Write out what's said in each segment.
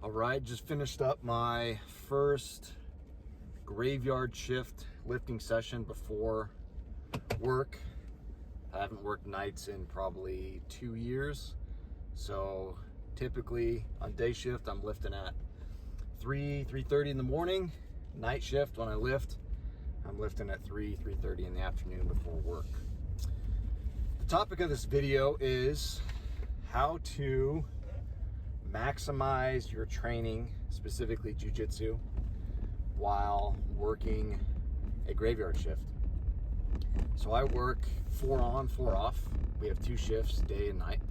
All right, just finished up my first graveyard shift lifting session before work. I haven't worked nights in probably 2 years. So typically on day shift, I'm lifting at 3:30 in the morning. Night shift, when I lift, I'm lifting at 3:30 in the afternoon before work. The topic of this video is how to maximize your training, specifically Jiu Jitsu, while working a graveyard shift. So I work 4 on, 4 off. We have 2 shifts, day and night.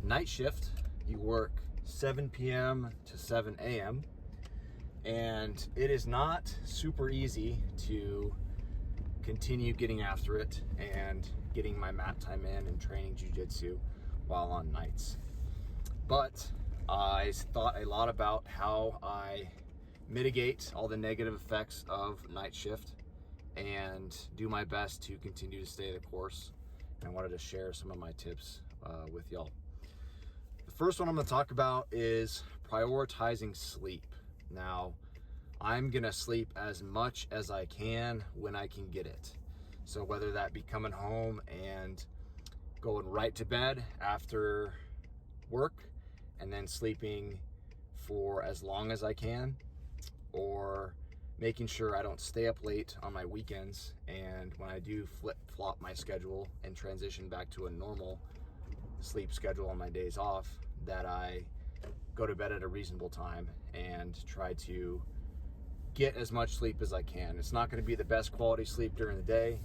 Night shift, you work 7 p.m. to 7 a.m. And it is not super easy to continue getting after it and getting my mat time in and training Jiu Jitsu while on nights. But I thought a lot about how I mitigate all the negative effects of night shift and do my best to continue to stay the course. And I wanted to share some of my tips with y'all. The first one I'm going to talk about is prioritizing sleep. Now, I'm going to sleep as much as I can when I can get it. So whether that be coming home and going right to bed after work and then sleeping for as long as I can, or making sure I don't stay up late on my weekends, and when I do flip-flop my schedule and transition back to a normal sleep schedule on my days off, that I go to bed at a reasonable time and try to get as much sleep as I can. It's not going to be the best quality sleep during the day,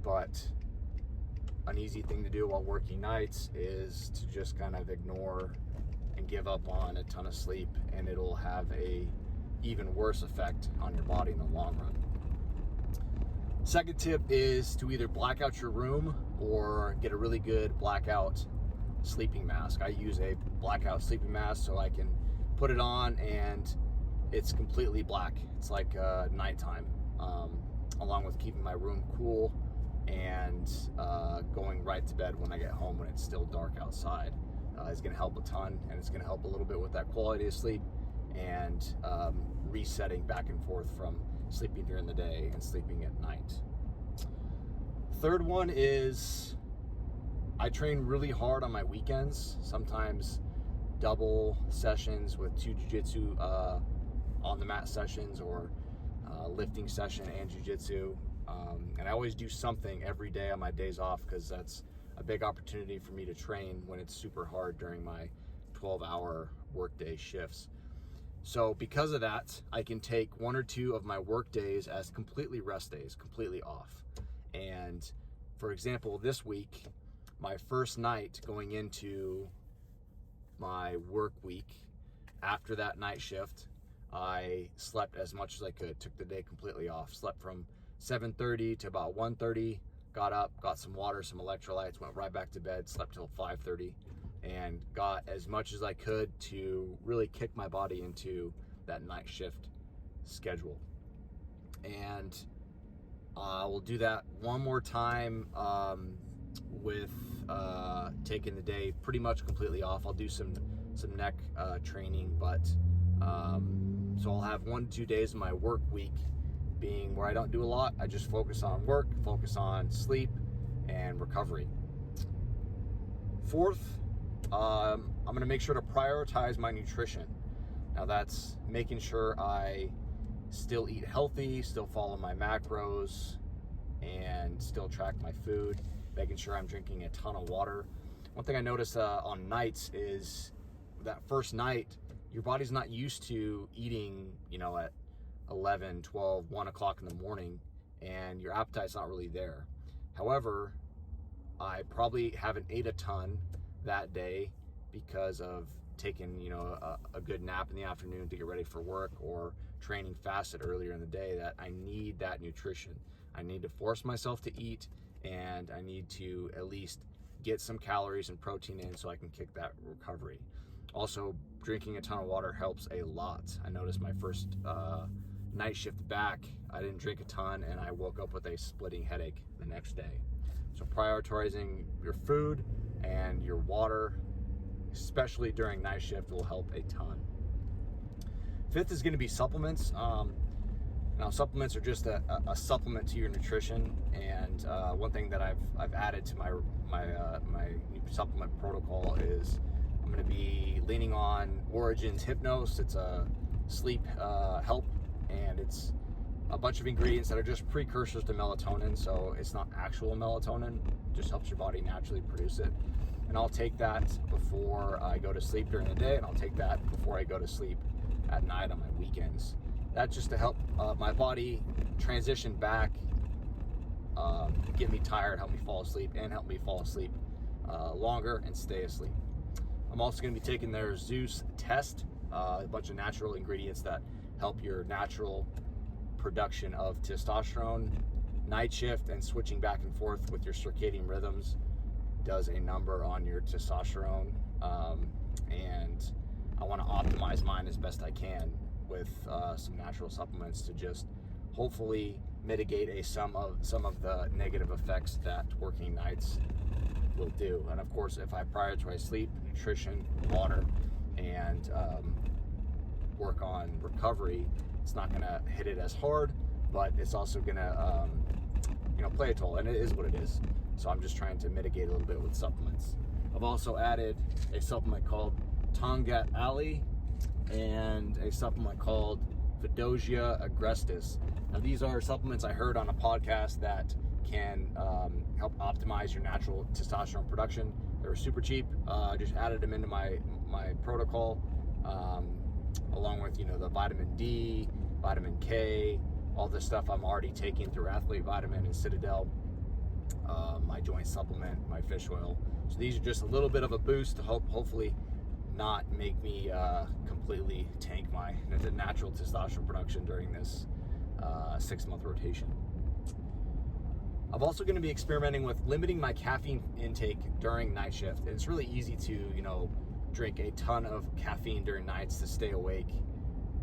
but an easy thing to do while working nights is to just kind of ignore and give up on a ton of sleep, and it'll have a even worse effect on your body in the long run. Second tip is to either black out your room or get a really good blackout sleeping mask. I use a blackout sleeping mask so I can put it on and it's completely black. It's like nighttime, along with keeping my room cool and going right to bed when I get home when it's still dark outside. Is going to help a ton, and it's going to help a little bit with that quality of sleep and resetting back and forth from sleeping during the day and sleeping at night. Third one is I train really hard on my weekends, sometimes double sessions with 2 jiu-jitsu on the mat sessions, or lifting session and jiu-jitsu. And I always do something every day on my days off, because that's a big opportunity for me to train when it's super hard during my 12-hour workday shifts. So because of that, I can take 1 or 2 of my work days as completely rest days, completely off. And for example, this week, my first night going into my work week, after that night shift, I slept as much as I could, took the day completely off, slept from 7:30 to about 1:30, got up, got some water, some electrolytes, went right back to bed, slept till 5:30, and got as much as I could to really kick my body into that night shift schedule. And I will do that one more time with taking the day pretty much completely off. I'll do some neck training, but so I'll have 1 to 2 days of my work week being where I don't do a lot. I just focus on work, focus on sleep and recovery. Fourth, I'm going to make sure to prioritize my nutrition. Now that's making sure I still eat healthy, still follow my macros, and still track my food, making sure I'm drinking a ton of water. One thing I notice on nights is that first night, your body's not used to eating, at 11, 12, 1 o'clock in the morning, and your appetite's not really there. However, I probably haven't ate a ton that day because of taking, a good nap in the afternoon to get ready for work, or training fasted earlier in the day, that I need that nutrition. I need to force myself to eat, and I need to at least get some calories and protein in so I can kick that recovery. Also, drinking a ton of water helps a lot. I noticed my first night shift back, I didn't drink a ton, and I woke up with a splitting headache the next day. So prioritizing your food and your water especially during night shift, will help a ton. Fifth is going to be supplements. Now, supplements are just a supplement to your nutrition, and one thing that I've added to my new supplement protocol is I'm going to be leaning on Origin's Hypnos. It's a sleep help, and it's a bunch of ingredients that are just precursors to melatonin, so it's not actual melatonin. It just helps your body naturally produce it. And I'll take that before I go to sleep during the day, and I'll take that before I go to sleep at night on my weekends. That's just to help my body transition back, get me tired, help me fall asleep, and help me fall asleep longer and stay asleep. I'm also going to be taking their Zeus test, a bunch of natural ingredients that help your natural production of testosterone. Night shift and switching back and forth with your circadian rhythms does a number on your testosterone, and I want to optimize mine as best I can with some natural supplements to just hopefully mitigate some of the negative effects that working nights will do. And of course, if I prioritize sleep, nutrition, water, and work on recovery, it's not going to hit it as hard, but it's also going to play a toll, and it is what it is. So I'm just trying to mitigate a little bit with supplements. I've also added a supplement called Tongat Ali and a supplement called Fidosia agrestis. Now, these are supplements I heard on a podcast that can help optimize your natural testosterone production. They were super cheap. I just added them into my protocol, along with the vitamin D, vitamin K, all this stuff I'm already taking through Athlete Vitamin and Citadel, my joint supplement, my fish oil. So these are just a little bit of a boost to hopefully not make me completely tank my natural testosterone production during this 6-month rotation. I'm also going to be experimenting with limiting my caffeine intake during night shift. And it's really easy to, drink a ton of caffeine during nights to stay awake,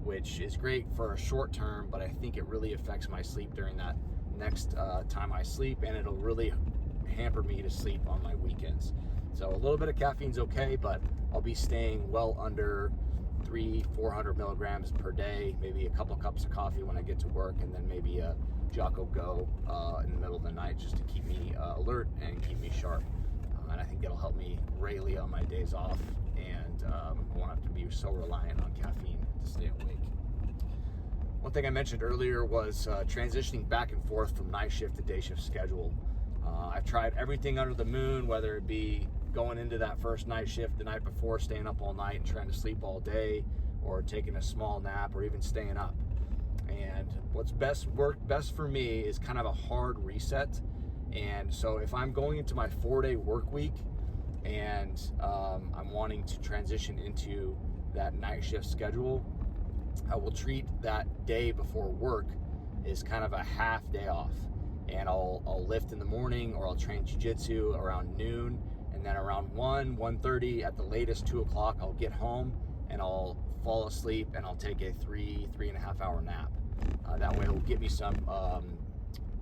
which is great for a short term, but I think it really affects my sleep during that next time I sleep, and it'll really hamper me to sleep on my weekends. So a little bit of caffeine's okay, but I'll be staying well under 300-400 milligrams per day, maybe a couple cups of coffee when I get to work, and then maybe a Jocko Go in the middle of the night just to keep me alert and keep me sharp. And I think that'll help me greatly on my days off, and I won't have to be so reliant on caffeine to stay awake. One thing I mentioned earlier was transitioning back and forth from night shift to day shift schedule. I've tried everything under the moon, whether it be going into that first night shift the night before, staying up all night and trying to sleep all day, or taking a small nap, or even staying up. And what's worked best for me is kind of a hard reset. And so if I'm going into my 4-day work week and I'm wanting to transition into that night shift schedule, I will treat that day before work as kind of a half day off. And I'll lift in the morning, or I'll train Jiu Jitsu around noon, and then around 1:30 at the latest 2 o'clock, I'll get home and I'll fall asleep, and I'll take a 3.5 hour nap. That way it will give me some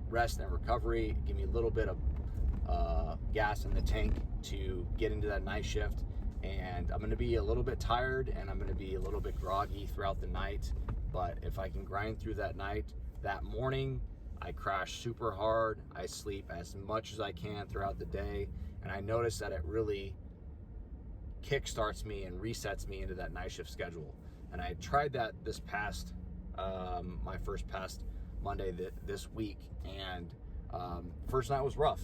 rest and recovery, give me a little bit of gas in the tank to get into that night shift. And I'm going to be a little bit tired, and I'm going to be a little bit groggy throughout the night, but if I can grind through that night, that morning I crash super hard, I sleep as much as I can throughout the day, and I notice that it really kickstarts me and resets me into that night shift schedule. And I tried that this past my first past Monday this week, and first night was rough,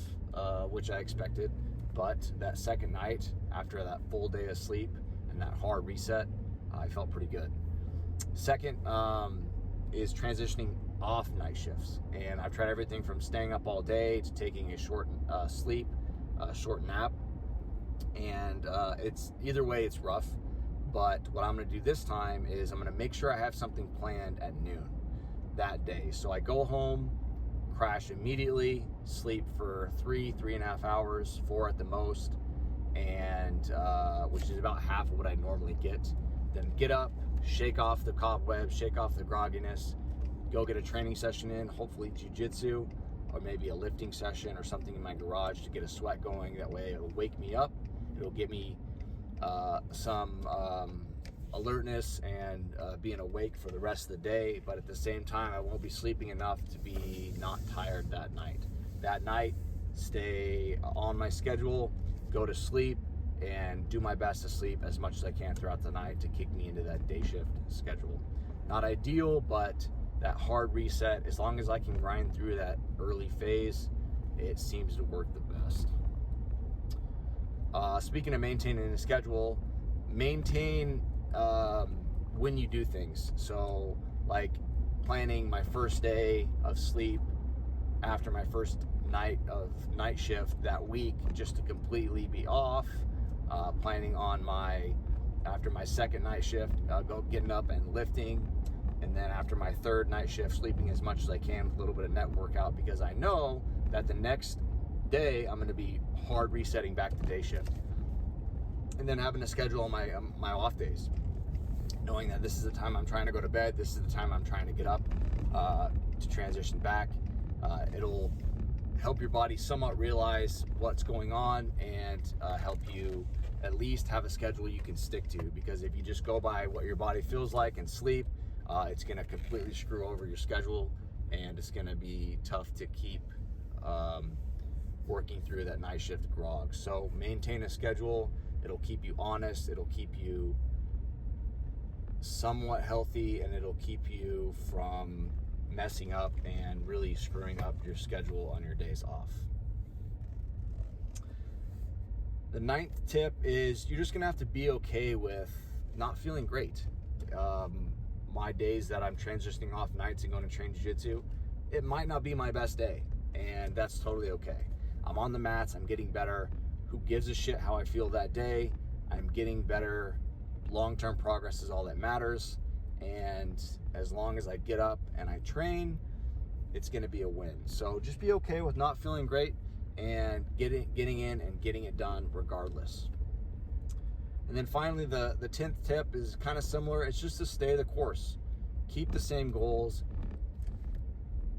which I expected, but that second night, after that full day of sleep and that hard reset, I felt pretty good. Second is transitioning off night shifts, and I've tried everything from staying up all day to taking a short sleep, short nap, and it's either way it's rough. But what I'm going to do this time is I'm going to make sure I have something planned at noon that day. So I go home, crash immediately, sleep for 3.5 hours, 4 at the most, and which is about half of what I normally get. Then get up, shake off the cobwebs, shake off the grogginess, go get a training session in, hopefully jiu-jitsu, or maybe a lifting session or something in my garage to get a sweat going. That way it'll wake me up, it'll get me some alertness and being awake for the rest of the day, but at the same time I won't be sleeping enough to be not tired that night. That night, stay on my schedule, go to sleep, and do my best to sleep as much as I can throughout the night to kick me into that day shift schedule. Not ideal, but that hard reset, as long as I can grind through that early phase, it seems to work the best. Speaking of maintaining a schedule, maintain when you do things. So like planning my first day of sleep after my first night of night shift that week, just to completely be off. Planning on after my second night shift, getting up and lifting, and then after my third night shift, sleeping as much as I can with a little bit of net workout, because I know that the next day I'm going to be hard resetting back to day shift. And then having a schedule on my off days, knowing that this is the time I'm trying to go to bed, this is the time I'm trying to get up to transition back. It'll help your body somewhat realize what's going on, and help you at least have a schedule you can stick to, because if you just go by what your body feels like and sleep, it's going to completely screw over your schedule, and it's going to be tough to keep working through that night shift grog. So maintain a schedule. It'll keep you honest, it'll keep you somewhat healthy, and it'll keep you from messing up and really screwing up your schedule on your days off. The 9th tip is you're just gonna have to be okay with not feeling great. My days that I'm transitioning off nights and going to train jiu-jitsu, it might not be my best day, and that's totally okay. I'm on the mats, I'm getting better. Who gives a shit how I feel that day? I'm getting better. Long-term progress is all that matters. And as long as I get up and I train, it's going to be a win. So just be okay with not feeling great and getting in and getting it done regardless. And then finally, the 10th tip is kind of similar. It's just to stay the course. Keep the same goals.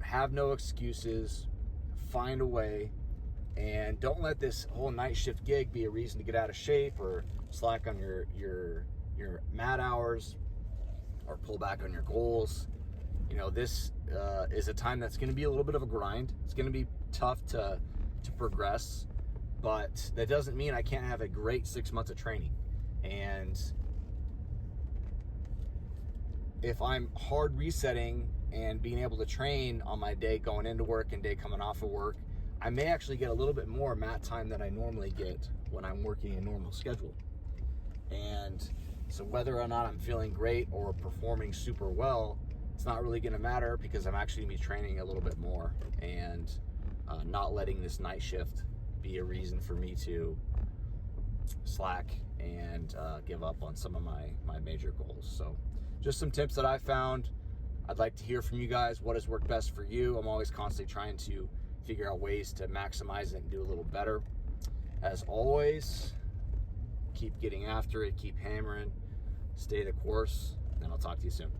Have no excuses. Find a way. And don't let this whole night shift gig be a reason to get out of shape or slack on your mat hours or pull back on your goals. You know, this is a time that's going to be a little bit of a grind. It's going to be tough to progress, but that doesn't mean I can't have a great 6 months of training. And if I'm hard resetting and being able to train on my day going into work and day coming off of work, I may actually get a little bit more mat time than I normally get when I'm working a normal schedule. And so whether or not I'm feeling great or performing super well, it's not really going to matter, because I'm actually going to be training a little bit more and not letting this night shift be a reason for me to slack and give up on some of my major goals. So just some tips that I found. I'd like to hear from you guys. What has worked best for you? I'm always constantly trying to figure out ways to maximize it and do a little better. As always, keep getting after it, keep hammering, stay the course, and I'll talk to you soon.